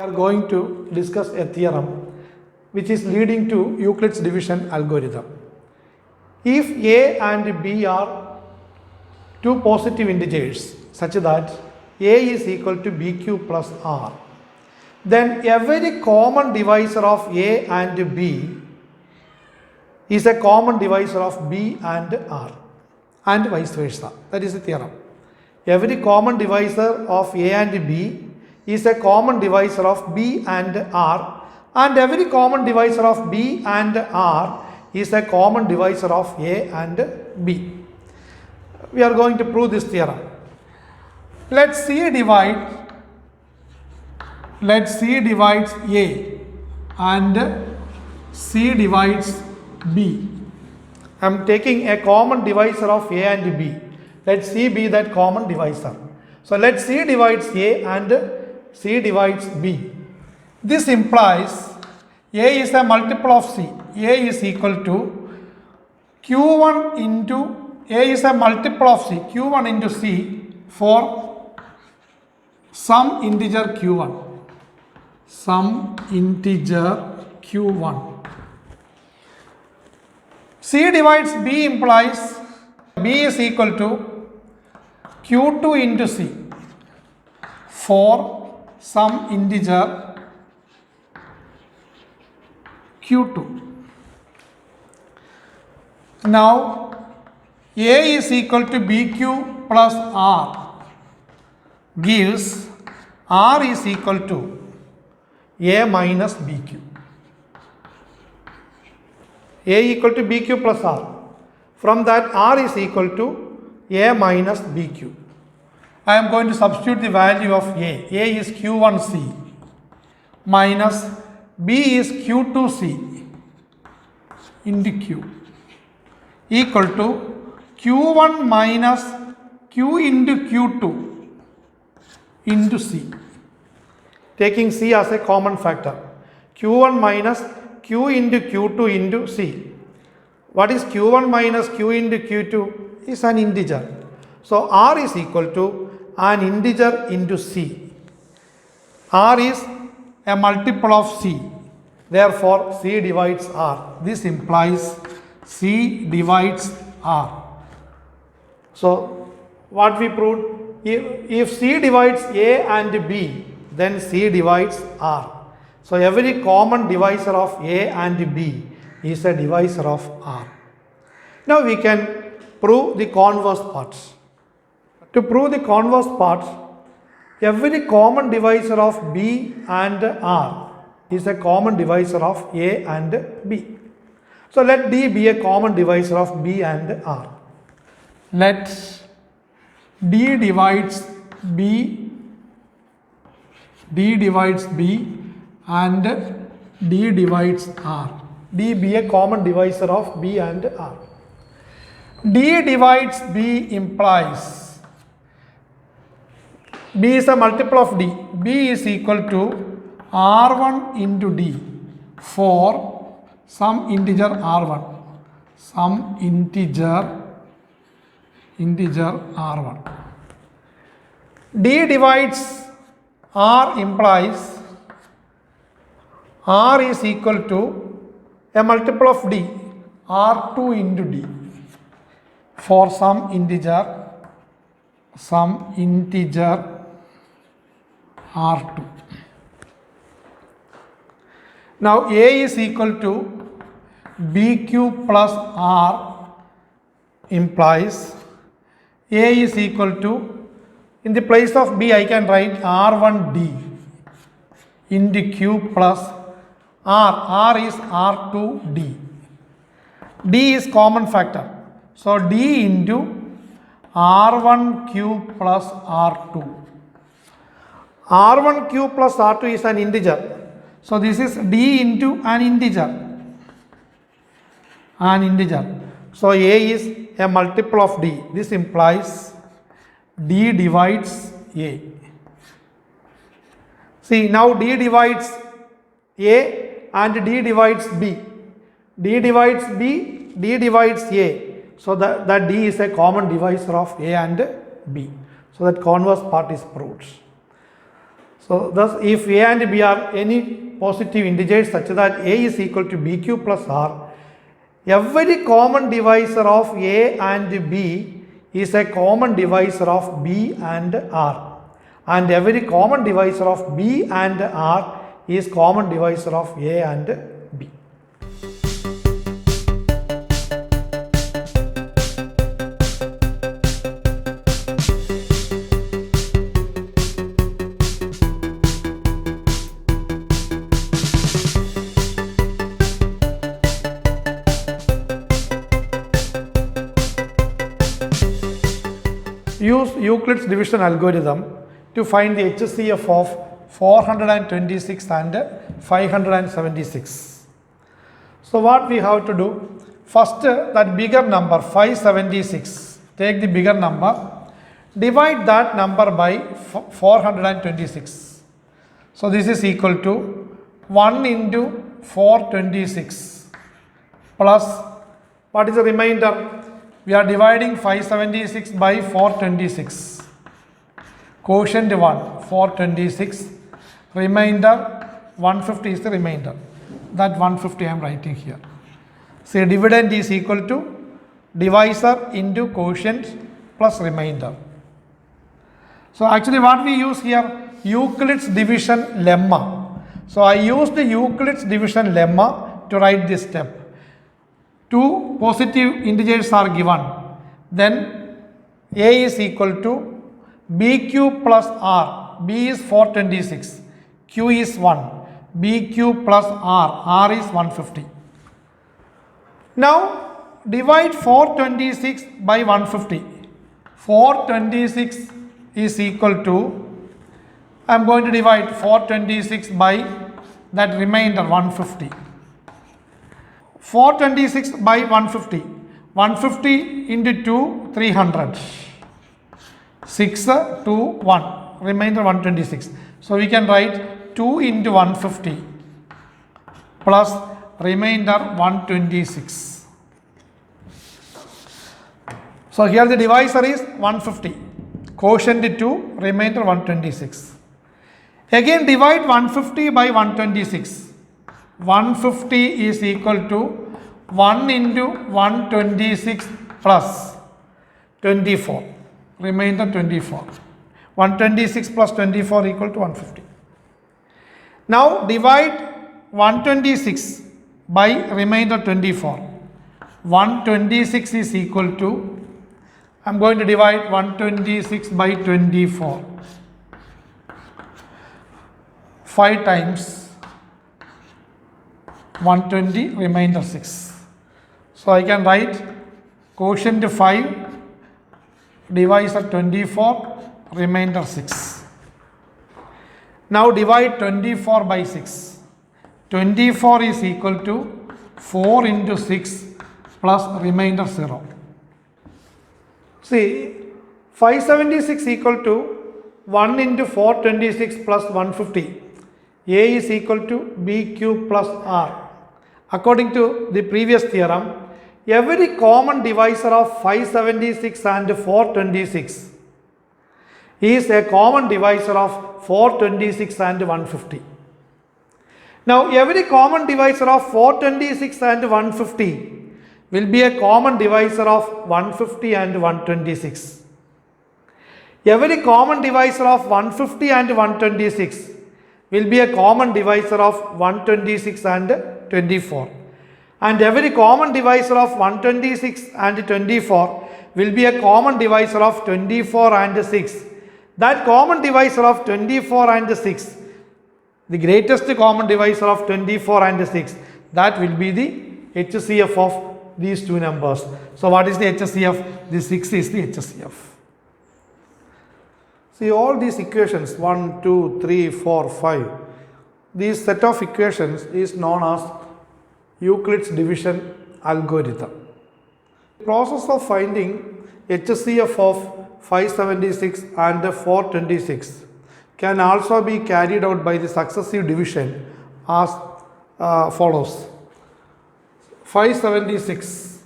are going to discuss a theorem which is leading to Euclid's division algorithm. If a and b are two positive integers such that a is equal to bq plus r, then every common divisor of a and b is a common divisor of b and r, and vice versa. That is the theorem. Every common divisor of a and b is a common divisor of b and r, and every common divisor of b and r is a common divisor of a and b. We are going to prove this theorem. Let C divides a and C divides b. I am taking a common divisor of a and b. Let C be that common divisor. So let C divides a and C divides b. This implies a is a multiple of C. A is equal to q1 into a is a multiple of C, q1 into C for some integer q1. Some integer q1. C divides b implies b is equal to q2 into C for some integer q2. Now a is equal to bq plus r gives r is equal to a minus bq. A equal to bq plus r. From that r is equal to a minus bq. I am going to substitute the value of a. A is q1c minus b is q2c into q equal to q1 minus q into q2 into c. Taking c as a common factor. q1 minus q into q2 into c. What is q1 minus q into q2? Is an integer. So r is equal to an integer into c. R is a multiple of c. Therefore c divides r. This implies c divides r. So what we proved, if c divides a and b, then c divides r. So every common divisor of a and b is a divisor of r. Now we can prove the converse parts. To prove the converse part, every common divisor of b and r is a common divisor of a and b. So let d be a common divisor of b and r. Let d divides b and d divides r. D be a common divisor of b and r. D divides b implies b is a multiple of d. B is equal to r1 into d for some integer r1. Some integer r1. D divides r implies r is equal to a multiple of d, r2 into d for some integer r2. Now a is equal to bq plus r implies a is equal to, in the place of b I can write r1d into q plus r is r2d. D is common factor. So d into r1q plus r2. r1q plus r2 is an integer. So this is d into an integer. So a is a multiple of d. This implies d divides a. See, now d divides a and d divides b. D divides b, d divides a. So that d is a common divisor of a and b. So that converse part is proved. So thus if A and B are any positive integers such that A is equal to BQ plus R, every common divisor of A and B is a common divisor of B and R, and every common divisor of B and R is common divisor of A and B. Use Euclid's division algorithm to find the HCF of 426 and 576. So what we have to do? First, that bigger number 576, take the bigger number, divide that number by 426. So this is equal to 1 into 426 plus, what is the remainder? We are dividing 576 by 426. Quotient 1, 426. Remainder 150 is the remainder. That 150 I am writing here. So dividend is equal to divisor into quotient plus remainder. So actually what we use here? Euclid's division lemma. So I use the Euclid's division lemma to write this step. Two positive integers are given, then A is equal to BQ plus R. B is 426, Q is 1, BQ plus R is 150. Now divide 426 by 150. 426 is equal to, I am going to divide 426 by that remainder 150. 426 by 150. 150 into 2, 300. 6, 2, 1. Remainder 126. So we can write 2 into 150 plus remainder 126. So here the divisor is 150. Quotient 2, remainder 126. Again divide 150 by 126. 150 is equal to 1 into 126 plus 24, remainder 24. 126 plus 24 equal to 150. Now divide 126 by remainder 24. 126 is equal to, I am going to divide 126 by 24. 5 times 120, remainder 6. So I can write quotient 5, divisor 24, remainder 6. Now divide 24 by 6. 24 is equal to 4 into 6 plus remainder 0. See, 576 equal to 1 into 426 plus 150. A is equal to BQ plus R. According to the previous theorem, every common divisor of 576 and 426 is a common divisor of 426 and 150. Now every common divisor of 426 and 150 will be a common divisor of 150 and 126. Every common divisor of 150 and 126 will be a common divisor of 126 and 24, and every common divisor of 126 and 24 will be a common divisor of 24 and 6. That common divisor of 24 and 6, the greatest common divisor of 24 and 6, that will be the HCF of these two numbers. So what is the HCF? The 6 is the HCF. See all these equations 1, 2, 3, 4, 5. This set of equations is known as Euclid's division algorithm. The process of finding HCF of 576 and 426 can also be carried out by the successive division as follows. 576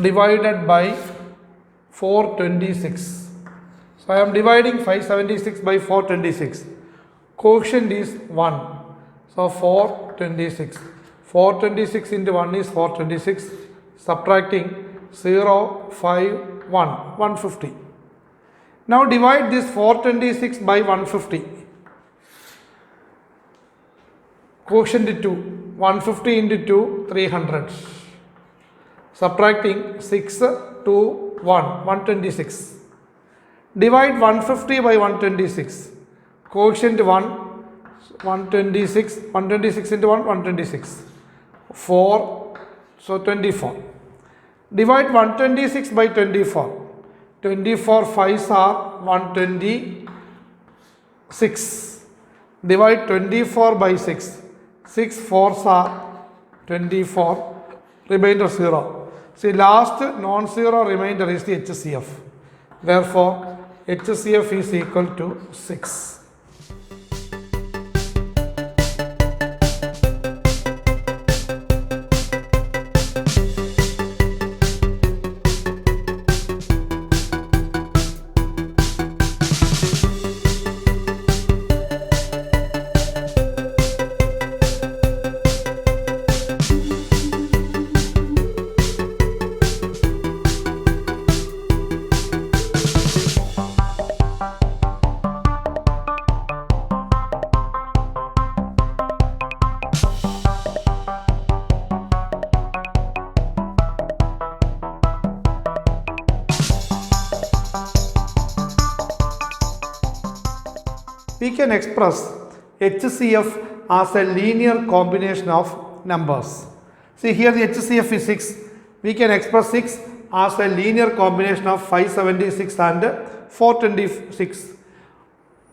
divided by 426. So I am dividing 576 by 426. Quotient is 1. So 426. 426 into 1 is 426. Subtracting 0, 5, 1. 150. Now divide this 426 by 150. Quotient 2. 150 into 2, 300. Subtracting 6, 2, 1. 126. Divide 150 by 126. Quotient 1, 126. 126 into 1, 126. 4, so 24. Divide 126 by 24. 24 5s are 126. Divide 24 by 6. 6 4s are 24. Remainder 0. See, last non-zero remainder is the HCF. Therefore, HCF is equal to 6. We can express HCF as a linear combination of numbers. See, here the HCF is 6. We can express 6 as a linear combination of 576 and 426.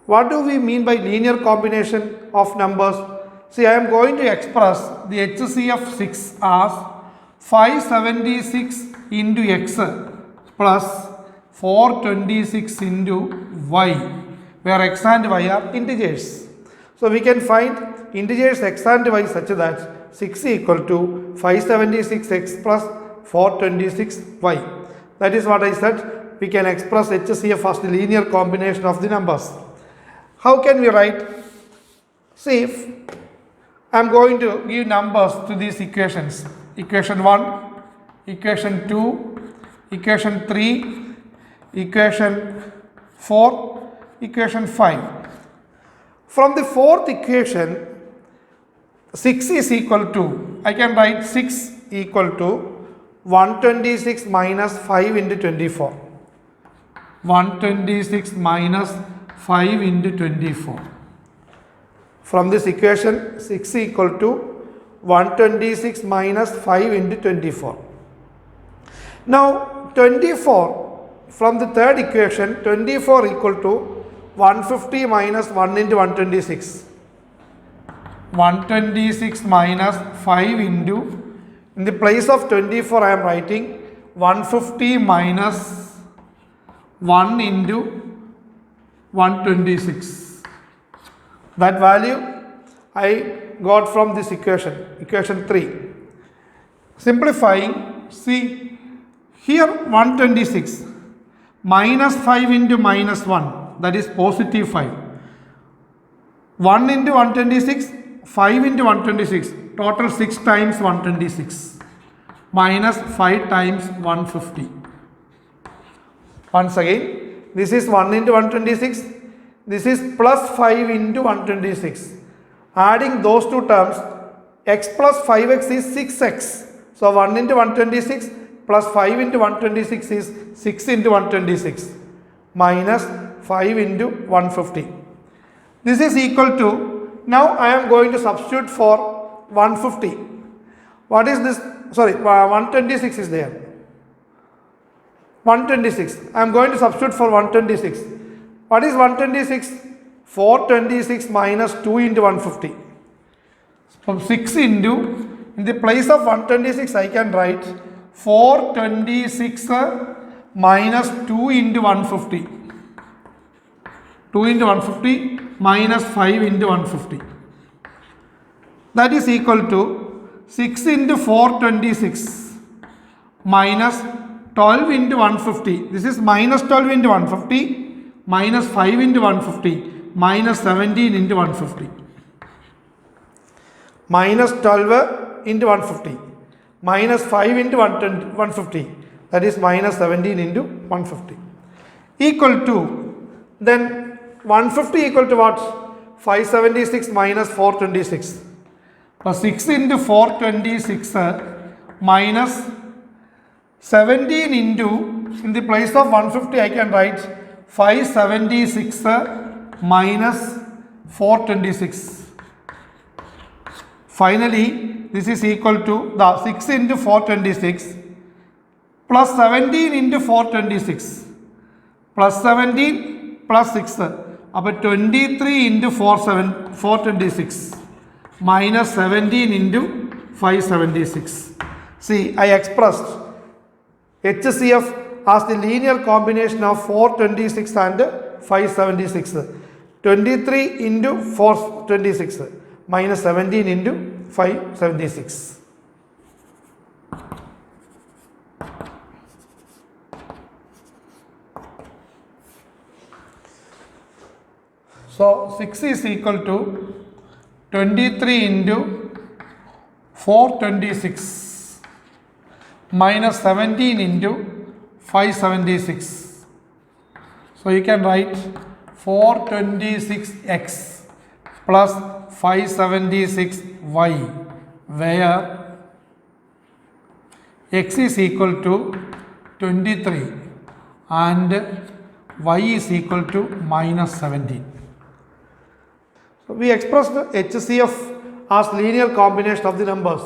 What do we mean by linear combination of numbers? See, I am going to express the HCF 6 as 576 into x plus 426 into y, where x and y are integers. So we can find integers x and y such that 6 equal to 576x plus 426y. That is what I said. We can express HCF as the linear combination of the numbers. How can we write? See, if I am going to give numbers to these equations. Equation 1, equation 2, equation 3, equation 4, equation 5. From the fourth equation, 6 is equal to, I can write 6 equal to 126 minus 5 into 24. 126 minus 5 into 24. From this equation, 6 equal to 126 minus 5 into 24. Now 24, from the third equation, 24 equal to 150 minus 1 into 126. 126 minus 5 into, in the place of 24 I am writing 150 minus 1 into 126. That value I got from this equation, equation 3. Simplifying, see here 126 minus 5 into minus 1, that is positive 5. 1 into 126, 5 into 126, total 6 times 126 minus 5 times 150. Once again, this is 1 into 126, this is plus 5 into 126. Adding those two terms, x plus 5x is 6x. So 1 into 126 plus 5 into 126 is 6 into 126 minus 5 into 150. This is equal to, now I am going to substitute for 150. What is this? Sorry, 126 is there. 126. I am going to substitute for 126. What is 126? 426 minus 2 into 150. From 6 into, in the place of 126 I can write 426 minus 2 into 150. 2 into 150 minus 5 into 150. That is equal to 6 into 426 minus 12 into 150. This is minus 12 into 150 minus 5 into 150 minus 17 into 150 minus 12 into 150 minus 5 into 150, that is minus 17 into 150 equal to, then 150 equal to what? 576 minus 426. So 6 into 426 minus 17 into, in the place of 150 I can write 576 minus 426. Finally, this is equal to the 6 into 426 plus 17 into 426 plus 17 plus 6. About 23 into 426 minus 17 into 576. See, I expressed HCF as the linear combination of 426 and 576. 23 into 426 minus 17 into 576. So 6 is equal to 23 into 426 minus 17 into 576. So you can write 426x plus 576y, where x is equal to 23 and y is equal to minus 17. So we expressed HCF as linear combination of the numbers.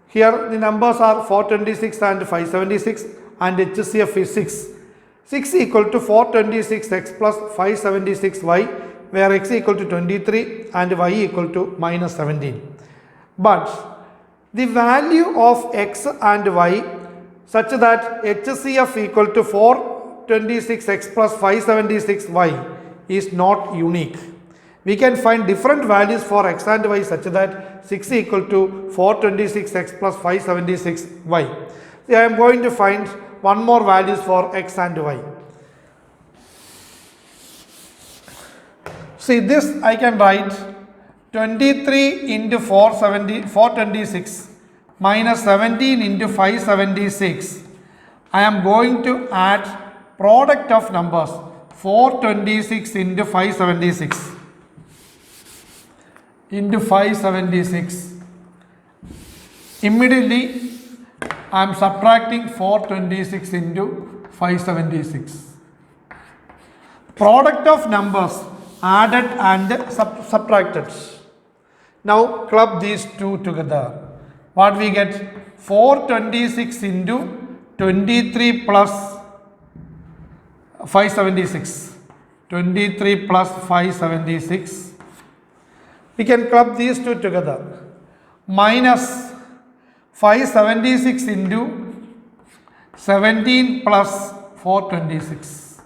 Here the numbers are 426 and 576 and HCF is 6. 6 equal to 426x plus 576y, where x equal to 23 and y equal to minus 17. But the value of x and y such that HCF equal to 426x plus 576y is not unique. We can find different values for x and y such that 6 equal to 426x plus 576y. I am going to find one more values for x and y. See, this I can write 23 into 426 minus 17 into 576. I am going to add product of numbers 426 into 576 into 576. Immediately I am subtracting 426 into 576. Product of numbers added and subtracted. Now club these two together. What we get? 426 into 23 plus 576. 23 plus 576. We can club these two together. Minus 576 into 17 plus 426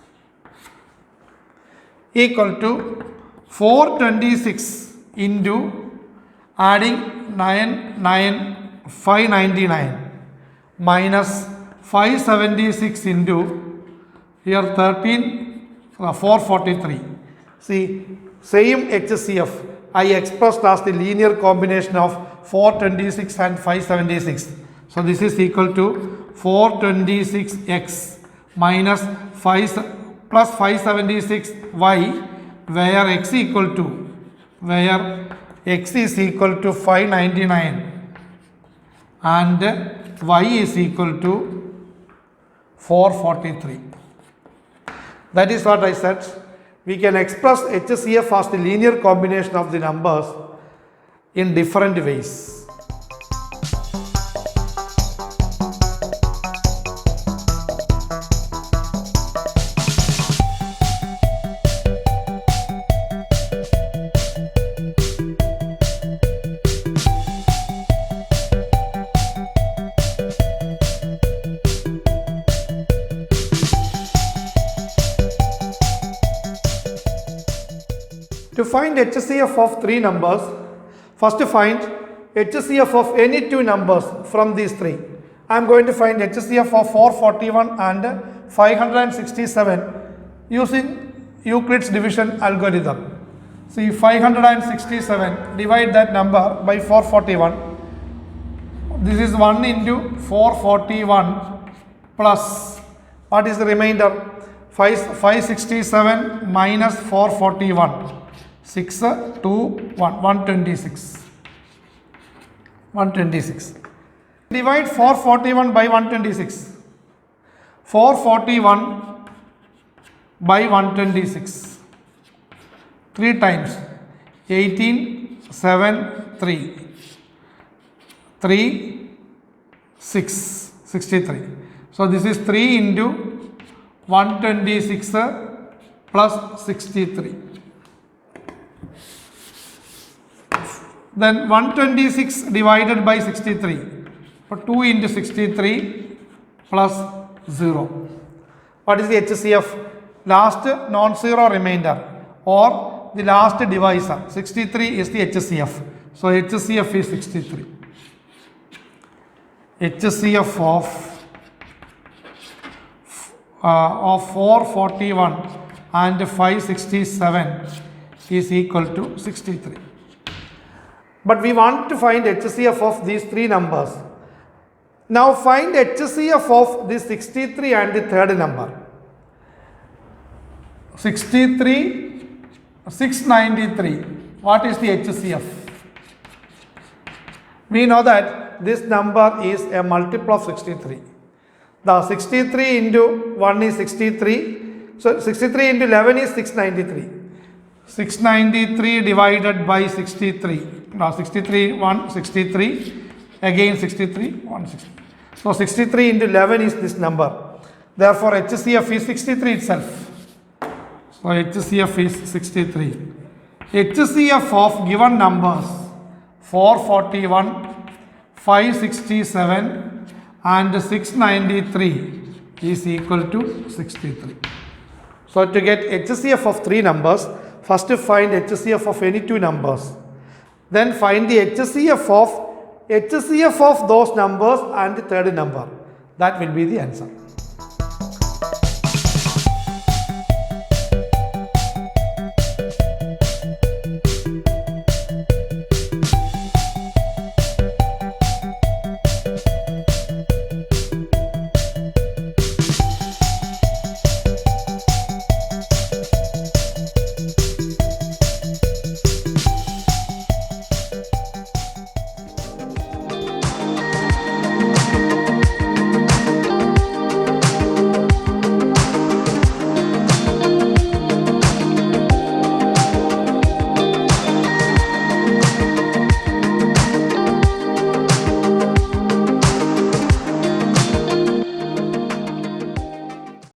equal to 426 into adding 599 minus 576 into here 443. See, same HCF I expressed as the linear combination of 426 and 576. So this is equal to 426x minus 5 plus 576y, where x is equal to 599 and y is equal to 443. That is what I said. We can express HCF as the linear combination of the numbers in different ways. To find HCF of three numbers, first find HCF of any two numbers from these three. I am going to find HCF of 441 and 567 using Euclid's division algorithm. See, 567, divide that number by 441. This is 1 into 441 plus, what is the remainder? 567 minus 441. 6, 2, 1, 126. 126. Divide 441 by 126. 441 by 126. 3 times. 18, 7, 3. 3, 6, 63. So this is 3 into 126 plus 63. Then 126 divided by 63. So 2 into 63 plus 0. What is the HCF? Last non-zero remainder or the last divisor. 63 is the HCF. So HCF is 63. HCF of 441 and 567 is equal to 63. But we want to find HCF of these three numbers. Now find HCF of this 63 and the third number. 63, 693. What is the HCF? We know that this number is a multiple of 63. The 63 into 1 is 63. So 63 into 11 is 693. 693 divided by 63. Now 63, 1, 63. Again 63, 1, 63. So 63 into 11 is this number. Therefore HCF is 63 itself. So HCF is 63. HCF of given numbers 441, 567 and 693 is equal to 63. So to get HCF of three numbers, first find HCF of any two numbers. Then find the HCF of those numbers and the third number. That will be the answer.